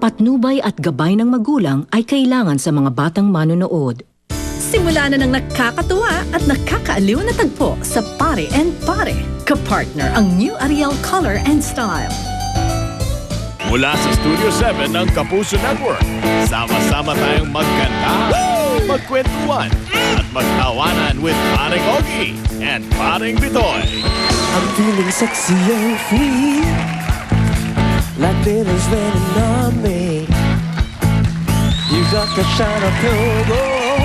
patnubay at gabay ng magulang ay kailangan sa mga batang manonood. Simula na ng nakakatuwa at nakakaaliw na tagpo sa Pare and Pare. Kapartner ang New Ariel Color and Style. Mula sa Studio 7 ng Kapuso Network, sama-sama tayong magkanta, magkwentuhan, at magtawanan with Paring Ogie and Paring Bitoy. I'm feeling sexy and free, like glitters raining on me. You got the shine of pure gold,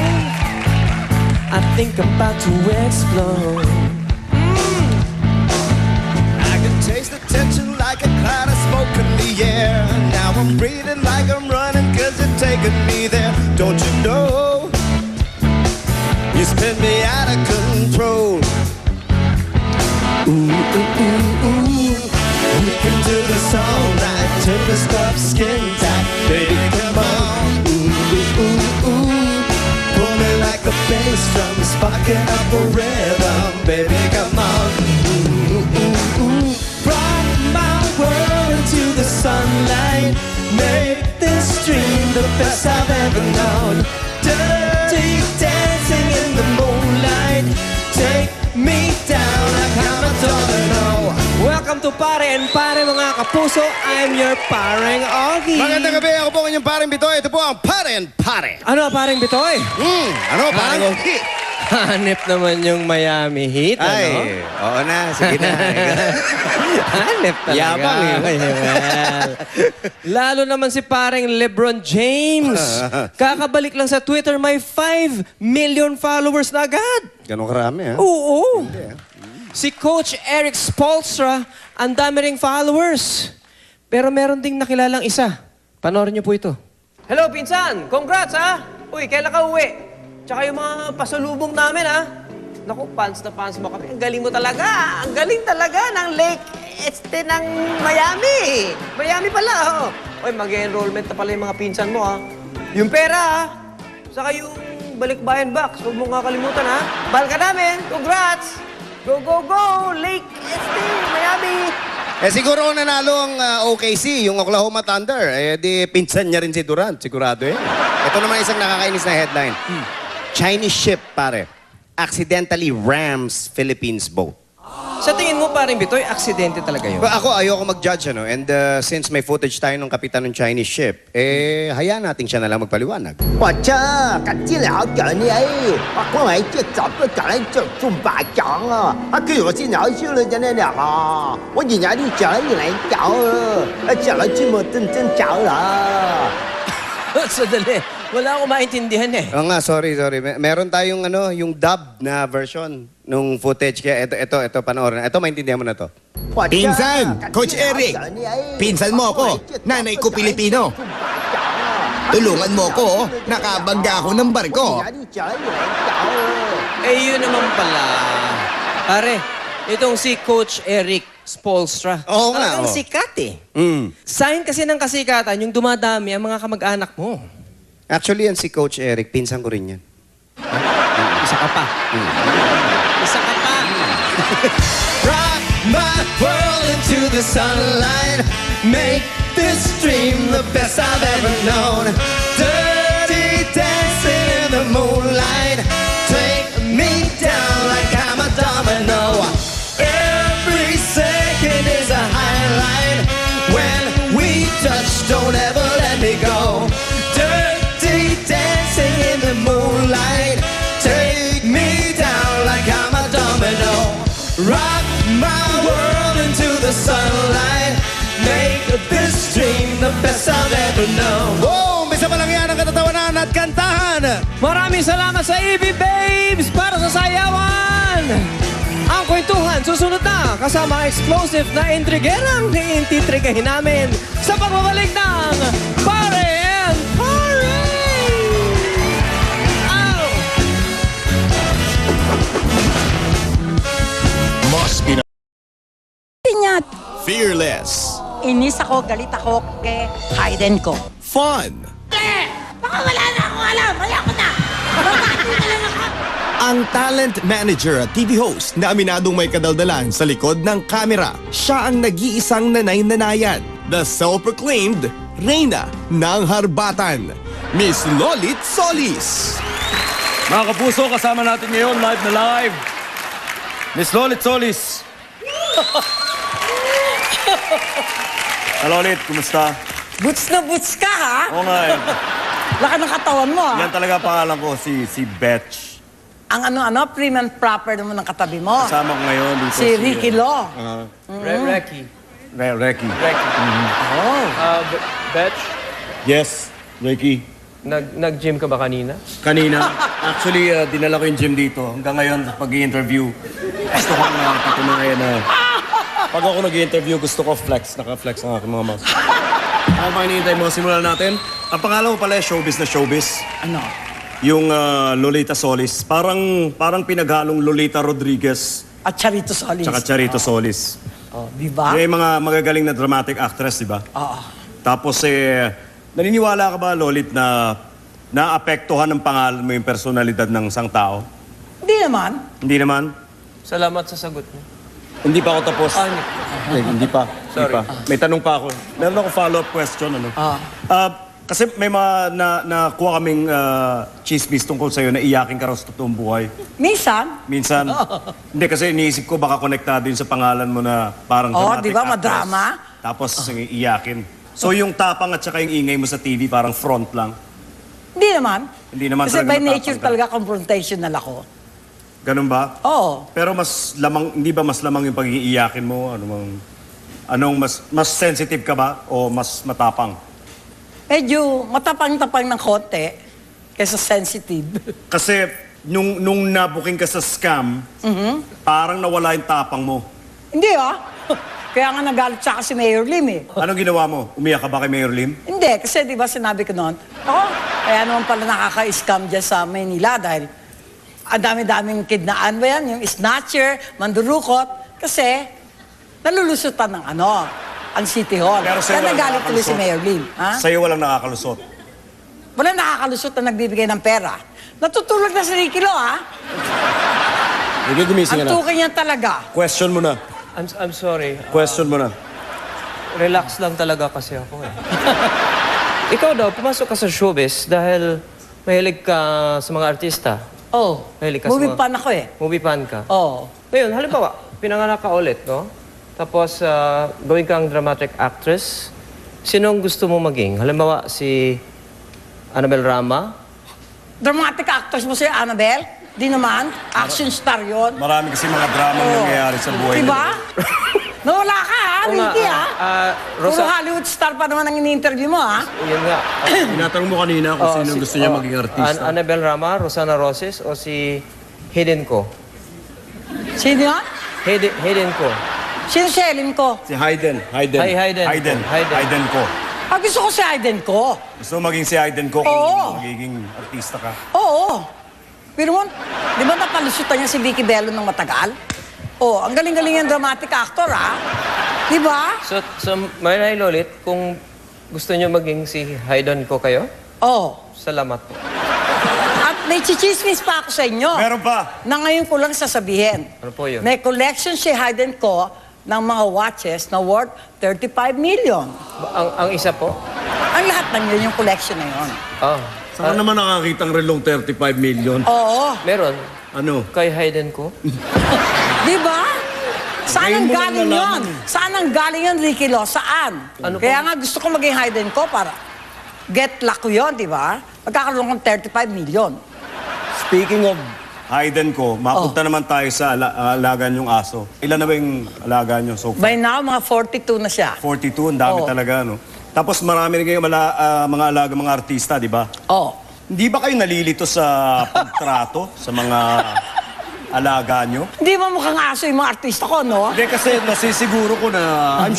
I think I'm about to explode. I can taste the tension like a cloud of smoke in the air. Now I'm breathing like I'm running 'cause you're taking me there. Don't you know? You spin me out of control. Ooh, ooh, ooh, ooh. We can do this all night till we stop skin tight. Baby, come on. Ooh, ooh, ooh, ooh. Pull me like a bass drum, sparking up a rhythm. Baby, come on. Ooh, ooh, ooh. Rock my world into the sunlight. Make this dream the best I've ever known. Dirty dancing in the moonlight. Take me down like I'm a domino. Welcome to Pare and Pare, mga kapuso. I'm your Paring Ogie. Magandang gabi, ako po ang inyong Paring Bitoy. Ito po ang Pare and Pare. Ano, Paring Bitoy? Ano, Paring Ogie? Hanip naman yung Miami Heat, ano? Ay, oo na, sige na. Hanip talaga. Yabang eh. Well, lalo naman si Paring LeBron James. Kakabalik lang sa Twitter, may 5 million followers na agad. Ganun karami, ha? Oo. Si Coach Eric Spoelstra, ang dami ring followers. Pero meron ding nakilalang isa. Panoorin niyo po ito. Hello, pinsan! Congrats, ha? Uy, kailan ka uwi? Tsaka yung mga pasalubong namin, ha? Naku, fans na fans mo kami. Ang galing mo talaga. Ang galing talaga ng Lake ng Miami. Miami pala, oh. Uy, mag-enrollment na pala yung mga pinsan mo, ha? Yung pera, ha? Saka yung balikbayan box. Huwag mong kakalimutan, ha? Bahal ka namin. Congrats! Go, go, go! Lake Miami! Eh siguro kung nanalo ang OKC, yung Oklahoma Thunder, eh di pinsan niya rin si Durant, sigurado eh. Ito naman isang nakakainis na headline. Chinese ship, pare. Accidentally rams Philippines boat. Sa tingin mo, Paring Bitoy, aksidente talaga yun? Ako, ayoko mag-judge, ano? And since may footage tayo ng kapitan ng Chinese ship, eh, hayaan natin siya na lang magpaliwanag. 我这赶紧了赶你哎，我光来这早不赶来这中巴掌啊！啊，给我进了修了在那了啊！我人家的讲了来找了，讲了这么真找了。 Sadali. Wala akong maintindihan eh. Oo nga, sorry. Meron tayong ano, yung dub na version nung footage. Kaya ito, panoorin. Ito, maintindihan mo na to. Pinsan, Coach Eric, pinsan mo ako, nanay ko Pilipino. Tulungan mo ko, nakabangga ako ng barko. Eh, yun naman pala. Pare, itong si Coach Eric Spoelstra. Oo nga, Talagang oo. sikat eh. Mm. Sign kasi ng kasikatan, yung dumadami ang mga kamag-anak mo. Actually, yan si Coach Eric. Pinsan ko rin yan. Isa ka pa. Isa ka pa. Rock my world into the sunlight. Make this dream the best I've ever known. Dirty dancing in the moonlight. Take me down like I'm a domino. Every second is a highlight. When we touch, don't ever let me go. Dirty dancing in the moonlight. Take me down like I'm a domino. Rock my world into the sunlight. Make this dream the best I've ever known. Oh, umpisa pa lang yan ang katatawanan at kantahan. Maraming salamat sa EB Babes para sa sayawan. Ang kwentuhan susunod na kasama ang explosive na intrigerang iintitrigahin namin sa pagbabalik ng Pare and Pare! Ow! Must be Pinyat. fearless, Inis ako, galit ako, kay Hayden ko. fun, Baka wala na akong alam. Ayoko na. Bakit na lang ako? Ang talent manager at TV host na aminadong may kadaldalan sa likod ng kamera. Siya ang nag-iisang nanay-nanayan. the self-proclaimed Reyna ng Harbatan, Miss Lolit Solis. Mga kapuso, kasama natin ngayon, live na live, Miss Lolit Solis. Lolit, kumusta? Boots na boots ka, ha? Oo nga eh. Laka ng katawan mo, ha? Yan talaga pangalan ko, si Betch. Ang prim and proper naman ng katabi mo. Kasama ko ngayon dito Si Ricky Lo. Recky. Recky. Betch, Yes, Ricky. nag-gym ka ba kanina? Kanina, actually, dinala ko yung gym dito. Hanggang ngayon, pag i-interview, gusto ko patunayan na pag ako nag-i-interview, gusto ko flex. Naka-flex ang aking mga muscles. Ano pa hinihintay mo? Simulan natin. Ang pangalan mo pala, showbiz na showbiz. Ano? Yung Lolita Solis. Parang pinaghalong Lolita Rodriguez At Charito Solis. tsaka Charito Solis. Oh, di ba? Yung mga magagaling na dramatic actress, di ba? Oo. Tapos naniniwala ka ba, Lolit, na naapektuhan ng pangalan mo yung personalidad ng isang tao? Hindi naman. Hindi naman? Salamat sa sagot mo. Hindi pa ako tapos. Hindi pa. Sorry. Hindi pa. May tanong pa ako. Meron ako follow-up question. Kasi may mga nakuha kaming chismis tungkol sa'yo na iyakin ka raw sa totoong buhay. Minsan. Minsan. Hindi, kasi iniisip ko baka konektado yun sa pangalan mo na parang dramatic di ba? actress. Madrama. Tapos iyakin. So yung tapang at saka yung ingay mo sa TV parang front lang. Hindi naman. Hindi naman Kasi talaga by matapang nature ka. talaga confrontational ako. Ganun ba? Oo. Pero hindi ba mas lamang yung pagiging iyakin mo? Anong mas sensitive ka ba o mas matapang? Medyo matapang-tapang ng konti kaysa sensitive. Kasi nung nabuking ka sa scam, parang nawala yung tapang mo. Hindi, Kaya nga nagalit siya kasi Mayor Lim, eh. Anong ginawa mo? Umiyak ka ba kay Mayor Lim? Hindi, kasi di ba sinabi ko noon, kaya naman pala nakaka-scam dyan sa Maynila dahil ang dami-daming kidnaan ba yan, yung snatcher, mandurukot, kasi nalulusutan ng ang City Hall. Pero sa'yo Kaya walang nagalit tuloy si nakakalusot. Mayor Lim. Ha? Sa'yo walang nakakalusot. Wala nakakalusot na nagbibigay ng pera. Natutulog na si Ricky Lo, ha? Hindi, gumising Ang tukin niya talaga. Question mo na. I'm sorry. Question mo na. Relax lang talaga kasi ako eh. Ikaw daw, pumasok ka sa showbiz dahil mahilig ka sa mga artista. Mahilig ka sa Movie mga- fan ako, eh. Movie fan ka. Oo. Ngayon, halimbawa, pinanganak ka ulit, no? Tapos, gawin kang dramatic actress. Sinong gusto mo maging? Halimbawa, si Annabel Rama? Dramatic actors mo si Annabel? Di naman. Action star yon. Marami kasi mga drama nangyayari sa buhay Diba? Nawala ka, ha, Oo nga, Ricky, ha? Puro Rosa, Hollywood star pa naman ang ini-interview mo, ha? yun nga. Tinatanong mo kanina kung sino gusto niya maging artista. Annabel Rama, Rosana Roses, o si Hayden Ko? Sino yun? Hayden Ko. Sino si Helen ko? Si Hayden. Hayden. Ay, Hayden. Hayden. Hayden. Hayden ko. Gusto ko si Hayden ko. Gusto mo maging si Hayden ko Oo. kung magiging artista ka? Oo. Pero mo, di ba napalusutan niya si Vicky Bello ng matagal? Ang galing-galing yung dramatic actor, ha? Di ba? So may Lolit, kung gusto niyo maging si Hayden Ko kayo, salamat po. At may chichismis pa ako sa inyo. Meron pa. Na ngayon ko lang sasabihin. Ano po yun? May collection si Hayden ko ng mga watches na worth 35 million. Ang isa po? Ang lahat ng yun, yung collection na yun. Saan naman nakakita ang relong 35 million? Oo. Meron. Ano? Kay Hayden Ko? Di ba? Saan Ngayon ang mo lang galing nalaman. yun? Saan ang galing yun, Ricky Lo? Saan? Ano Kaya po? nga gusto ko maging Hayden ko para get luck ko yun, di ba? Magkakaroon kong 35 million. Speaking of Hayden ko, mapunta naman tayo sa alagaan yung aso. Ilan na ba yung alagaan nyo so far? By now, mga 42 na siya. 42, ang dami Oo. talaga, no? Tapos marami rin kayong mga alaga, mga artista, di ba? Hindi ba kayo nalilito sa pagtrato sa mga alaga nyo? Hindi mo mukhang aso yung mga artista ko, no? Hindi, kasi nasisiguro ko na, I'm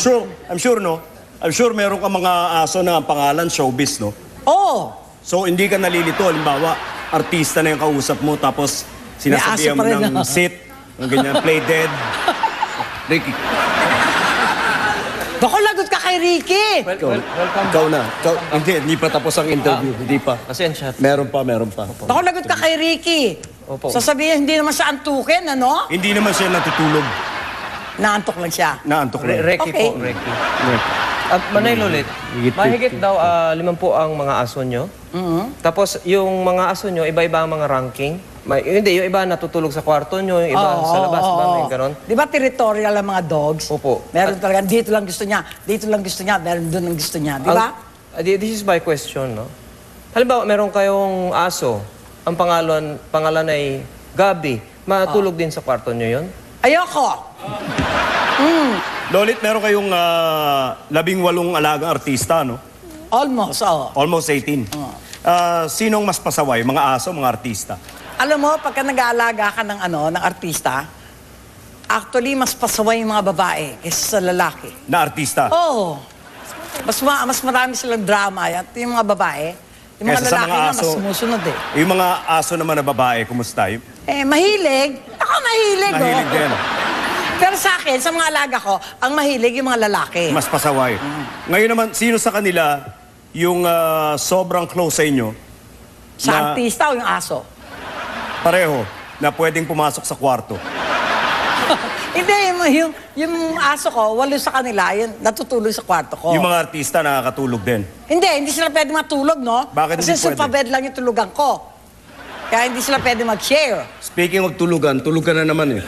sure meron ka mga aso na ang pangalan showbiz, no? Oo. So, hindi ka nalilito. Halimbawa, artista na yung kausap mo, tapos sinasabihan mo May aso pa rin, ng no? sit, ng ganyan, play dead. Ricky, Bako, lagot ka kay Ricky. Welcome. ikaw na. Hindi pa tapos ang interview. Hindi pa. Pasensya. Meron pa. Bako, lagot ka kay Ricky. Opo. Sasabihin, hindi naman siya antukin, ano? Hindi naman siya natutulog. Naantok lang siya. Naantok lang. Recky Okay. po, Recky. At Manay Lolit, mahigit daw 5 ang mga aso nyo. Tapos yung mga aso nyo, iba-iba ang mga ranking. Hindi, yung iba natutulog sa kwarto nyo, yung iba sa labas ba, may ganon. Di ba territorial ang mga dogs? Opo. Meron talaga, dito lang gusto niya, dito lang gusto niya, meron doon ang gusto niya. Di ba? This is my question, no? Halimbawa, meron kayong aso, ang pangalan ay Gabi. Matulog din sa kwarto nyo yun? Ayoko! Lolit, meron kayong 18 alagang artista, no? Almost, oo. Almost 18. Sinong mas pasaway? Mga aso, mga artista? Alam mo, pagka nag-aalaga ka ng artista, actually, mas pasaway yung mga babae kaysa sa lalaki. Na artista? Oo. Mas marami silang drama. At yung mga babae, yung mga Kaysa sa lalaki mga na mas aso. sumusunod eh. Yung mga aso naman na babae, kumusta? Mahilig. Ako mahilig, Mahilig din. Pero sa akin, sa mga alaga ko, ang mahilig yung mga lalaki. Mas pasaway. Ngayon naman, sino sa kanila yung sobrang close sa inyo? Sa na artista o yung aso? pareho na pwedeng pumasok sa kwarto? Hindi, yung aso ko, 8 sa kanila, yun, natutulog sa kwarto ko. Yung mga artista nakakatulog din. Hindi sila pwede matulog, no? Bakit Kasi hindi pwede? sa pabed lang yung tulugan ko. Kaya hindi sila pwede mag-share. Speaking of tulugan, tulog ka na naman eh.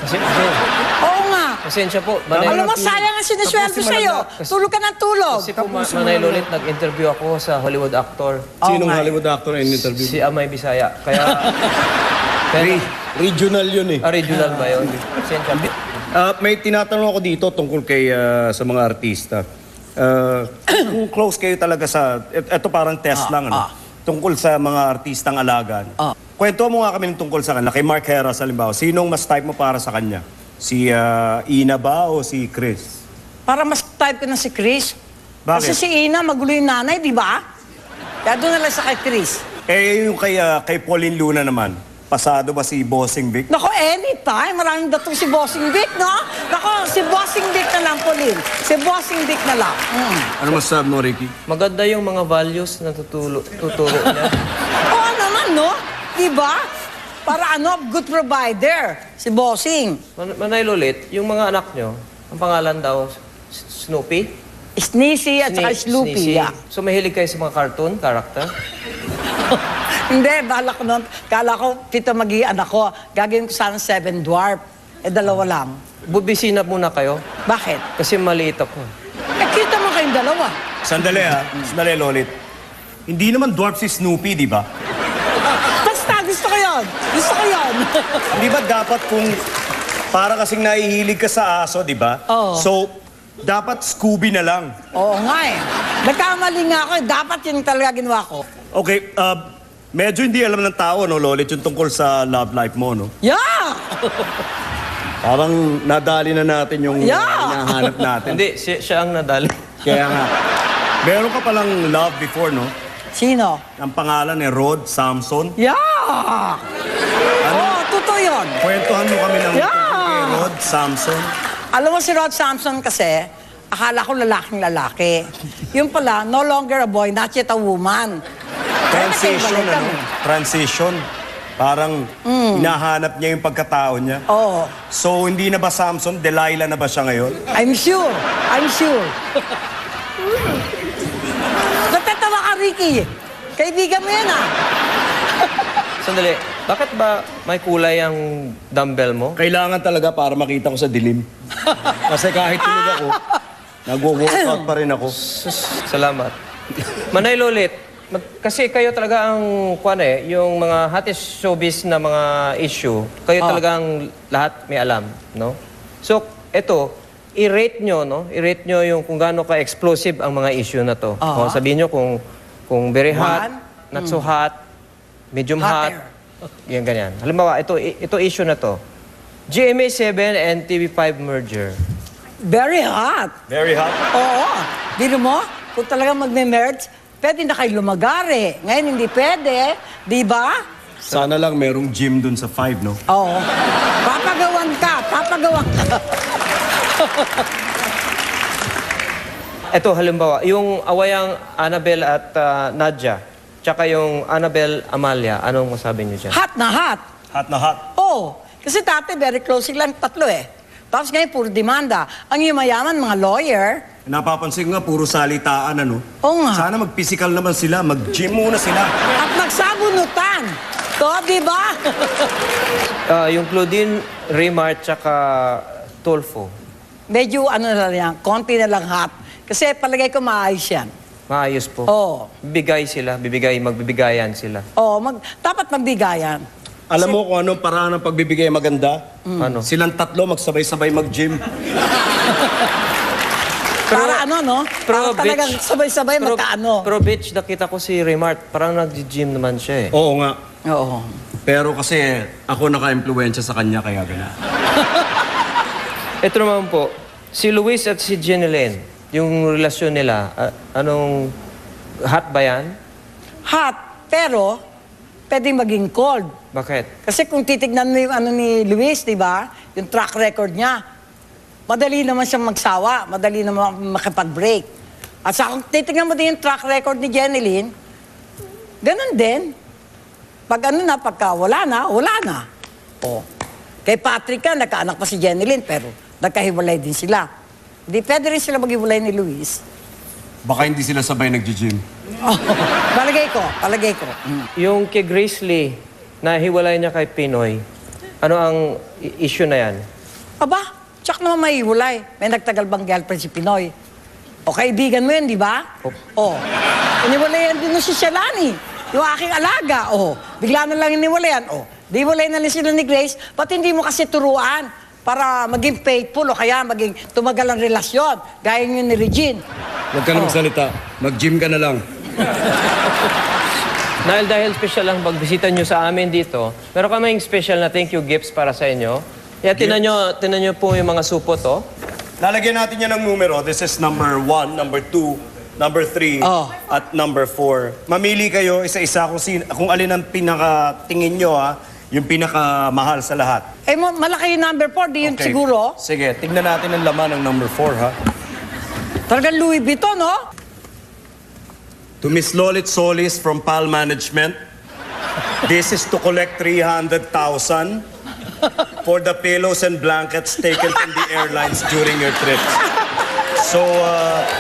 Oo nga. Pasensya po. Alam mo, sayang ang sinisweldo sa'yo. Tulog ka ng tulog. Kasi po, Manay Lolit, nag-interview ako sa Hollywood actor. Sinong nga. Hollywood actor na in-interview? Si Amay Bisaya. Kaya... Regional yun eh. Regional ba yun? Pasensya po. May tinatanong ako dito tungkol kay sa mga artista. Kung close kayo talaga sa... Ito parang test lang, ano? Tungkol sa mga artistang alagaan. Kwento mo nga kami ng tungkol sa kanila. Kay Mark Heras, halimbawa, sinong mas type mo para sa kanya? Si Ina ba o si Chris? Para mas type ko na si Chris. Bakit? Kasi si Ina, magulo yung nanay, di ba? Kaya doon na lang sa kay Chris. Yung kay Pauline Luna naman, pasado ba si Bossing Vic? Nako, anytime. Maraming datong si Bossing Vic, no? Nako, si Bossing Vic na lang, Pauline. Si Bossing Vic na lang. Ano masasabi mo, Ricky? Maganda yung mga values na tuturo niya. Oo naman, no? Di ba? Para good provider. Si Bossing. Manay Lolit, yung mga anak nyo, ang pangalan daw, Snoopy? Sneezy at saka Sloopy. Sneezy. Yeah. So mahilig kayo sa mga cartoon character? Hindi, bahala ko nun. Kala ko, 7 mag-ian ako. Gagawin ko sana 7 dwarf. 2 lang. Bubisina muna kayo? Bakit? Kasi maliit ako. Kita mo kayong 2. Sandali Sandali, Lolit. Hindi naman dwarf si Snoopy, di ba? Basta, gusto ko yun. Gusto ko yun. Di ba dapat kung para kasing nahihilig ka sa aso, di ba? Oo. So, dapat Scooby na lang. Oo nga eh. Nagkamali nga ako eh. Dapat yun talaga ginawa ko. Okay, medyo hindi alam ng tao, no, Lolit, yung tungkol sa love life mo, no? Yeah! Parang nadali na natin yung Yeah! hinahanap natin. Hindi, siya ang nadali. Kaya nga. Meron ka palang love before, no? Sino? Ang pangalan ni Rod Samson. Yeah! Oo, totoo yun. Kwentuhan mo kami ng Yeah! tungkol kay Rod Samson. Alam mo si Rod Samson kasi, akala ko lalaking lalaki. Yung pala, no longer a boy, not yet a woman. Transition, Kaya ano? Transition. Parang hinahanap niya yung pagkatao niya. Oo. So, hindi na ba Samson? Delilah na ba siya ngayon? I'm sure. Natatawa ka, Ricky. Kaibigan mo yan, Sandali, bakit ba may kulay ang dumbbell mo? Kailangan talaga para makita ko sa dilim. Kasi kahit tulog ako, nag-workout pa rin ako. Salamat. Manay Lolit, kasi kayo talaga ang yung mga hottest showbiz na mga issue, kayo talaga ang lahat may alam, no? So, eto, i-rate nyo, no? I-rate nyo yung kung gaano ka-explosive ang mga issue na to. O, sabihin nyo kung very hot, not so hot, medium hot, yan ganyan. Halimbawa, ito issue na to. GMA7 and TV5 merger. Very hot. Very hot. Oo. Dino mo, kung talagang magme-merge, pwede na kayo lumagari. Ngayon, hindi pwede. Di ba? Sana lang merong gym dun sa 5, no? Oo. Papagawan ka. Ito, halimbawa, yung awayang Annabelle at Nadia, tsaka yung Annabelle Amalia, anong masabi niyo dyan? Hot na hot. Hot na hot. Oo. Kasi dati, very close silang 3 eh. Tapos ngayon, puro demanda. Ang yumayaman, mga lawyer, Napapansin nga, puro salitaan, ano? Oo nga. Sana mag-physical naman sila, mag-gym muna sila. At magsabunutan. To, di ba? Yung Claudine, Remart, tsaka Tolfo. Medyo ano na lang yan, konti na lang hot. Kasi palagay ko maayos yan. Maayos po. Oo. Bibigay sila, magbibigayan sila. Oo, dapat magbigayan. Alam mo kung anong paraan ng pagbibigay maganda? Ano? Silang tatlo magsabay-sabay mag-gym. Para ano, no? Para talagang sabay-sabay magkaano. Pero bitch, nakita ko si Remart, parang nag-gym naman siya eh. Oo nga. Oo. Pero kasi ako naka-impluensya sa kanya, kaya gano'n. Ito naman po, si Luis at si Jeneline, yung relasyon nila, anong, hot ba yan? Hot, pero pwedeng maging cold. Bakit? Kasi kung titignan mo yung ano ni Luis, di ba? Yung track record niya, madali naman siyang magsawa, madali naman makipag-break. At sa kung titignan mo din yung track record ni Jeneline, ganun din. Pag ano na, pagka wala na, wala na. O. Kay Patrick ka, nagkaanak pa si Jeneline, pero nagkahiwalay din sila. Hindi pwede rin sila maghiwalay ni Luis. Baka hindi sila sabay nag-gym. Oh, palagay ko. Yung kay Grace Lee, na hiwalay niya kay Pinoy, ano ang issue na yan? Aba, tsak naman may hiwalay. May nagtagal bang girlfriend si Pinoy? O kaibigan mo yun, di ba? O, iniwalayan din si Shalani, yung aking alaga. O, bigla na lang iniwalayan. O, di walay na lang sila ni Grace. Ba't hindi mo kasi turuan para maging faithful o kaya maging tumagal ang relasyon? Gaya yun ni Regine. Huwag ka na magsalita. Mag-gym ka na lang. Dahil special lang pagbisita nyo sa amin dito, meron kaming special na thank you gifts para sa inyo. Kaya tinan nyo po yung mga supot, oh. Lalagyan natin yan ng numero. This is number 1, number 2, number 3, at number 4. Mamili kayo isa-isa kung alin ang pinaka-tingin nyo, ha? Yung pinaka-mahal sa lahat. Eh, malaki yung number 4, di yun Okay. siguro? Sige, tignan natin ang laman ng number 4, ha? Talagang Louis Vuitton, no? To Miss Lolit Solis from PAL Management, this is to collect 300,000 for the pillows and blankets taken from the airlines during your trips. So,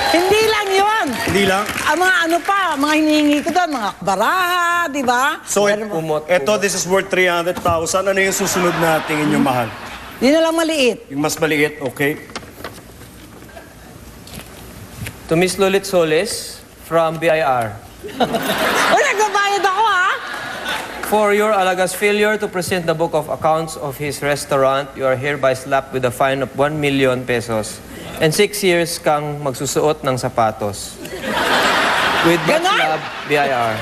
Hindi lang yun. hindi lang. Ang mga ano pa, mga hinihingi ko doon, mga baraha, di ba? So, Umot. this is worth 300,000. Ano yung susunod na tingin nyo mahal? Yun na lang maliit. Yung mas maliit, okay? To Miss Lolit Solis from BIR. Uy, nagbabayad ako, ha? For your alaga's failure to present the book of accounts of his restaurant, you are hereby slapped with a fine of 1 million pesos and 6 years kang magsusuot ng sapatos. With much Ganon? love, BIR.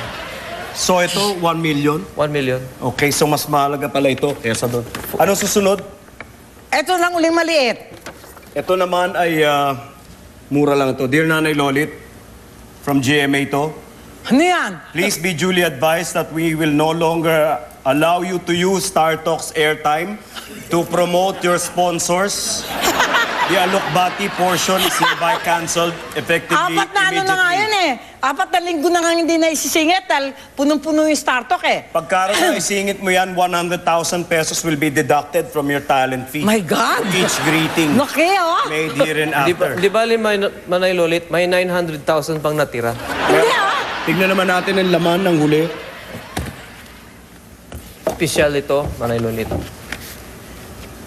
So, ito, 1 million. 1 million. Okay, so mas mahalaga pala ito kesa doon. Ano susunod? Ito lang uling maliit. Ito naman ay mura lang ito. Dear Nanay Lolit, from GMA to, Ano yan? please be duly advised that we will no longer allow you to use StarTalk's airtime to promote your sponsors. The Alokbati portion is hereby cancelled effectively Apat na ano na nga yun eh. 4 na linggo na nga hindi na isisingit dahil punong-puno yung StarTalk eh. Pagkaroon na isingit mo yan, 100,000 pesos will be deducted from your talent fee. My God! Each greeting Laki, oh! made here and after. Di ba Manay Lolit, may 900,000 pang natira. Hindi, ah! Tignan naman natin ang laman ng huli. Official ito, Manay Lolit.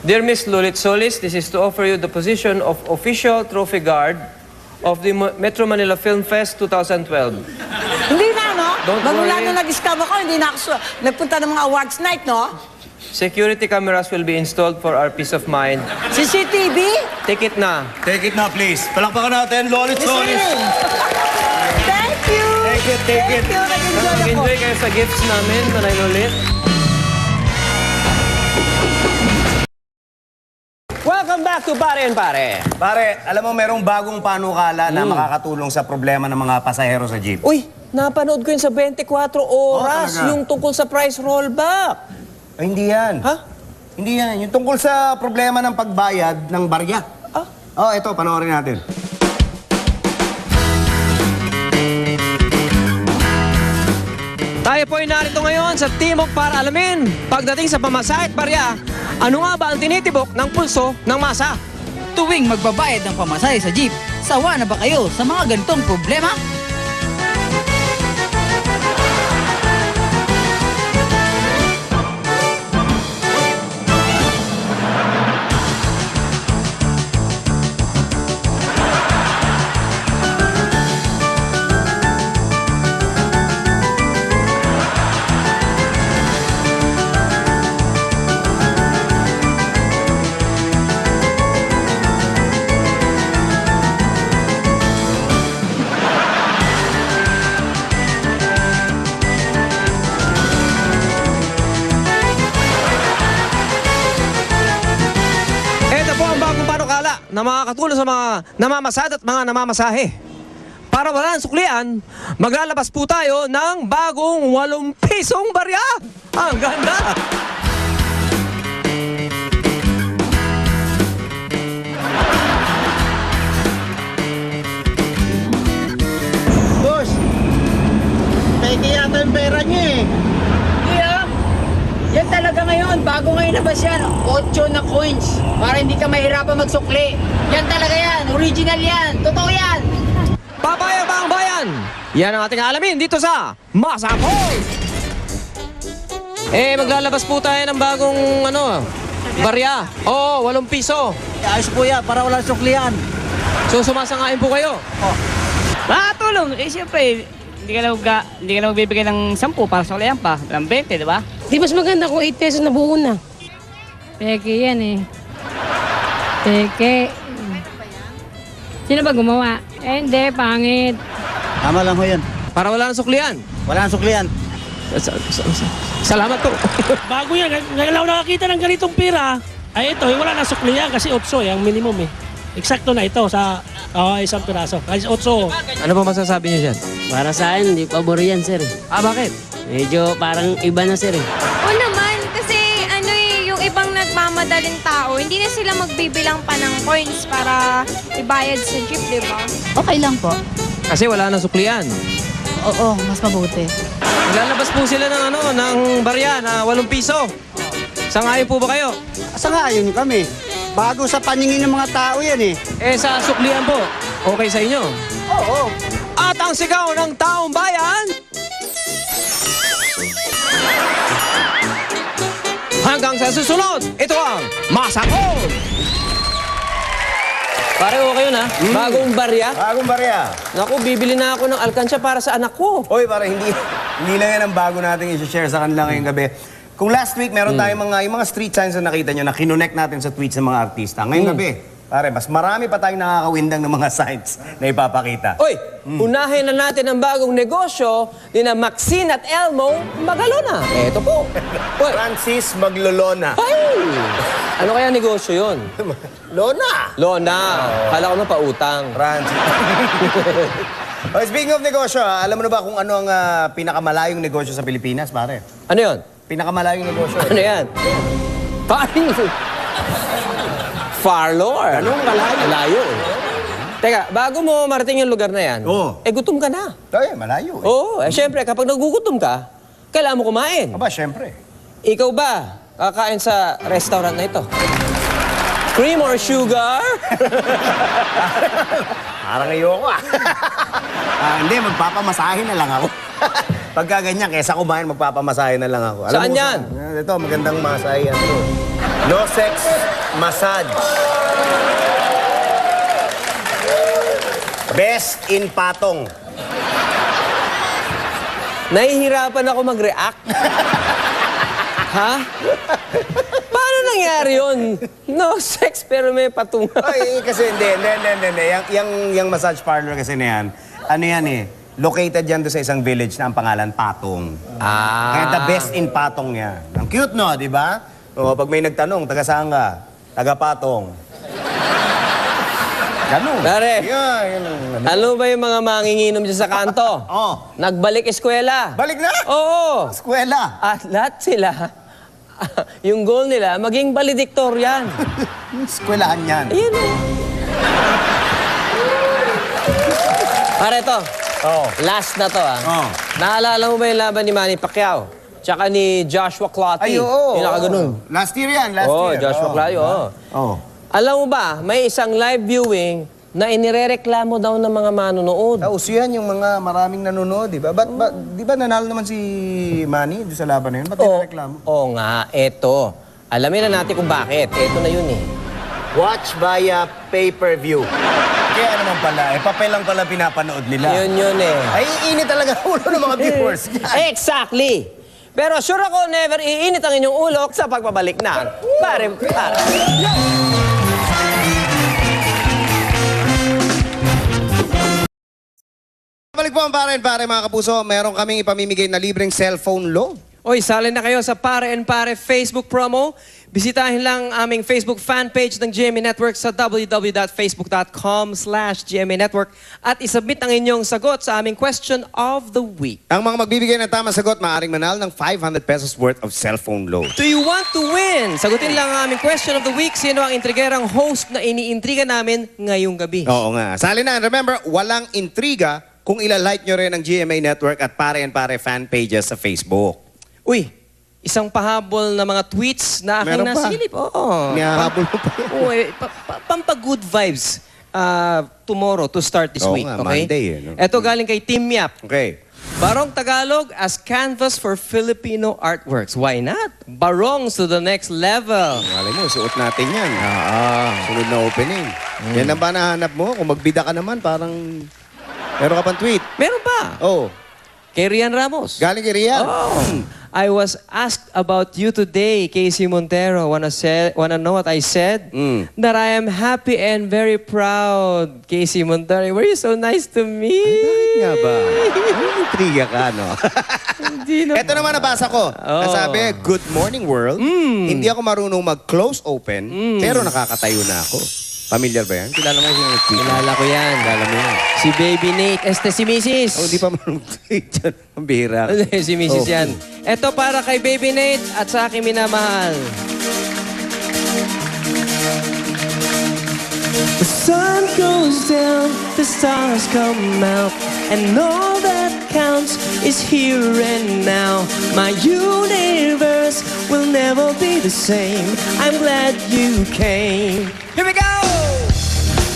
Dear Miss Lolit Solis, this is to offer you the position of official trophy guard of the Metro Manila Film Fest 2012. Hindi na, no? Don't Magmula worry. na nag-scam ako, hindi na ako nagpunta ng mga awards night, no? Security cameras will be installed for our peace of mind. CCTV? Take it na. Take it na, please. Palakpakan natin, Lolit Solis. Thank you! Take it, take it. Thank you, nag-enjoy ako. Mag-enjoy kayo sa gifts namin, Manay Lolit. Welcome back to Pare and Pare. Pare, alam mo merong bagong panukala na makakatulong sa problema ng mga pasahero sa jeep. Uy, napanood ko yun sa 24 oras, talaga? yung tungkol sa price rollback. Ay, hindi yan. Ha? Hindi yan. Yung tungkol sa problema ng pagbayad ng barya. Oh, ito, panoorin natin. Tayo po ay narito ngayon sa Timog para alamin, pagdating sa pamasahe at barya, ano nga ba ang tinitibok ng pulso ng masa? Tuwing magbabayad ng pamasahe sa jeep, Sawa na ba kayo sa mga ganitong problema? Ito po ang bagong panukala na makakatulong sa mga namamasad at mga namamasahe. Para wala ng suklian, maglalabas po tayo ng bagong 8 pisong barya. Ang ganda! Boss, peke yata yung pera niya eh. Yeah. Yan talaga ngayon, bago ngayon labas yan, 8 na coins para hindi ka mahirapan magsukli. Yan talaga yan, original yan, totoo yan. Papaya ba ang bayan? Yan ang ating alamin dito sa Masakol! Maglalabas po tayo ng bagong barya. Oo, 8 piso. Ayos po yan, para walang suklian. So sumasangain po kayo. Makakatulong. Siyempre, hindi ka na magbibigay ng 10 para sa kalayan pa. Ng 20, di ba? Di mas maganda kung 8 pesos na buo na. Peke yan eh. Peke. Sino ba gumawa? Hindi, pangit. Tama lang ho yan. Para wala ng suklian. Wala nang suklian. Salamat po. Bago yan, ngayon lang nakakita ng ganitong pira, ay ito, wala na suklian kasi 8 ang minimum eh. Eksakto na ito sa isang piraso. Kasi 8. Ano ba masasabi niyo dyan? Para sa akin, hindi pabor yan, sir. Bakit? Medyo parang iba na, sir. Oo naman, kasi yung ibang nagmamadaling tao, hindi na sila magbibilang pa ng coins para ibayad sa jeep, di ba? Okay lang po. Kasi wala ng suklian. Oo, mas mabuti. Lalabas po sila ng barya na 8 piso. Sangayon po ba kayo? Sangayon kami. Bago sa paningin ng mga tao yan eh. Sa suklian po, okay sa inyo? Oo. At ang sigaw ng taong bayan... Hanggang sa susunod, ito ang Masakol! Pare, okay yun ha? Bagong barya? Bagong barya. Naku, bibili na ako ng alkansya para sa anak ko. Oy, para hindi lang yan ang bago natin i-share sa kanila ngayong gabi. Kung last week meron tayong yung mga street signs na nakita nyo na kinonect natin sa tweets ng mga artista. Ngayong gabi, pare, mas marami pa tayong nakakawindang ng mga signs na ipapakita. Oy, unahin na natin ang bagong negosyo ni na Maxine at Elmo Magalona. Eto po. Oy, Francis Maglolona. ay! Ano kaya negosyo yon? Lona! Lona. Kala ko na pautang. Francis. Oh, speaking of negosyo, alam mo na ba kung ano ang pinakamalayong negosyo sa Pilipinas, pare? Ano yon? Pinakamalayong negosyo. Ano yan? Paring... Farlor. Anong kalayo? Malayo eh. Teka, bago mo marating yung lugar na yan, gutom ka na. Ay, malayo eh. Oo, syempre, kapag nagugutom ka, kailangan mo kumain. Aba, syempre. Ikaw ba, kakain sa restaurant na ito? Cream or sugar? Parang ayoko ah. Hindi, magpapamasahe na lang ako. Pagka ganyan, kesa kumain, magpapamasahe na lang ako. Saan mo yan? Ito, magandang masahe yan to. No sex massage. Best in patong. Nahihirapan ako mag-react. Ha? Paano nangyari yun? No sex pero may patunga. Ay, kasi hindi. Yung massage parlor kasi na yan, ano yan eh, located yan doon sa isang village na ang pangalan Patong. Kaya the best in Patong yan. Ang cute no, di ba? O, pag may nagtanong, taga saan ka? Taga Patong. Ganun. Pare, Yan. ano ba yung mga manginginom dyan sa kanto? Nagbalik eskwela. Balik na? Oo. Eskwela. At lahat sila, yung goal nila, maging valedictorian. Eskwelahan yan. Ayun o. Pare, ito. Last na to, Naalala mo ba yung laban ni Manny Pacquiao? Tsaka ni Joshua Clottey. Ay, oo. Yung nakaganon. Last year yan, last year. Joshua Clottey, Oo. Alam mo ba, may isang live viewing na inirereklamo daw ng mga manonood. Uso yan yung mga maraming nanonood, di ba? Di ba nanalo naman si Manny doon sa laban na yun? Ba't nireklamo? Oo nga, eto. Alamin na natin kung bakit. Eto na yun eh. Watch via pay-per-view. Kaya naman pala, papel lang pala pinapanood nila. Yun eh. Ay, init talaga ulo ng mga viewers. Exactly! Pero sure ako, never iinit ang inyong ulo sa pagbabalik na Pare. Balik po ang pare mga kapuso. Meron kaming ipamimigay na libreng cellphone loan. Oy, sali na kayo sa Pare and Pare Facebook promo. Bisitahin lang aming Facebook fan page ng GMA Network sa www.facebook.com/GMA Network at isubmit ang inyong sagot sa aming question of the week. Ang mga magbibigay ng tamang sagot, maaaring manalo ng 500 pesos worth of cellphone loan. Do you want to win? Sagutin lang ang aming question of the week. Sino ang intrigerang host na iniintriga namin ngayong gabi? Oo nga. Sali na. Remember, walang intriga kung ilalike nyo rin ang GMA Network at Pare and Pare fan pages sa Facebook. Uy, isang pahabol na mga tweets na aking Meron pa? nasilip. Oo. Nihahabol mo pa yan. Uy, pampa-good vibes tomorrow to start this Oo week. nga, Okay? Monday no? Ito galing kay Team Yap. Okay. Barong Tagalog as canvas for Filipino artworks. Why not? Barongs to the next level. Malay mo, suot natin yan. Sunod na opening. Yan ang ba nahanap mo? Kung magbida ka naman, parang... Meron ka pang tweet. Meron pa. Oh. Kay Rian Ramos. Galing kay Rian. Oh. I was asked about you today, Casey Montero. Wanna know what I said? That I am happy and very proud, Casey Montero. Were you so nice to me? Bakit nga ba? Intriga ka, no? Hindi na. Ito naman nabasa ko. Nasabi, good morning world. Hindi ako marunong mag-close open, pero nakakatayo na ako. Familiar ba yan? Kilala mo yung tweet? Kilala ko yan. Kilala mo yan. Si Baby Nate. Si Mrs. Oh, di pa marunong tweet dyan. Ang bihira. Si Mrs. yan. Ito para kay Baby Nate at sa aking minamahal. The sun goes down, the stars come out, and all that counts is here and now. My universe will never be the same. I'm glad you came. Here we go!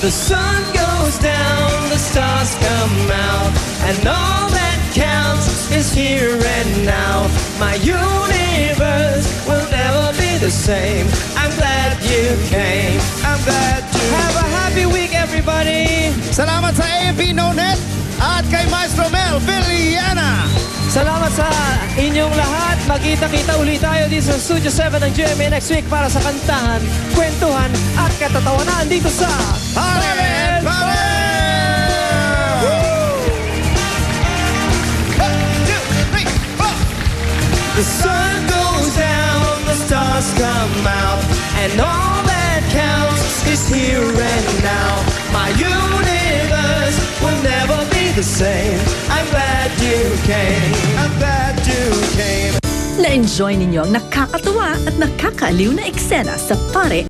The sun goes down, the stars come out, and all that counts is here and now. My universe will never be the same. I'm glad you came. I'm glad you Have a happy week, everybody! Salamat sa AMP NoNet at kay Maestro Mel Villana. Salamat sa inyong lahat. Magkita-kita ulit tayo dito sa Studio 7 ng GMA next week para sa kantahan, kwentuhan at katatawanan dito sa Pare and Pare! The sun goes down, the stars come out, and all that counts is here and now. My universe will never be the same. I'm glad you came. I'm glad you came. Na-enjoy ninyo ang nakakatuwa at nakakaaliw na eksena sa Pare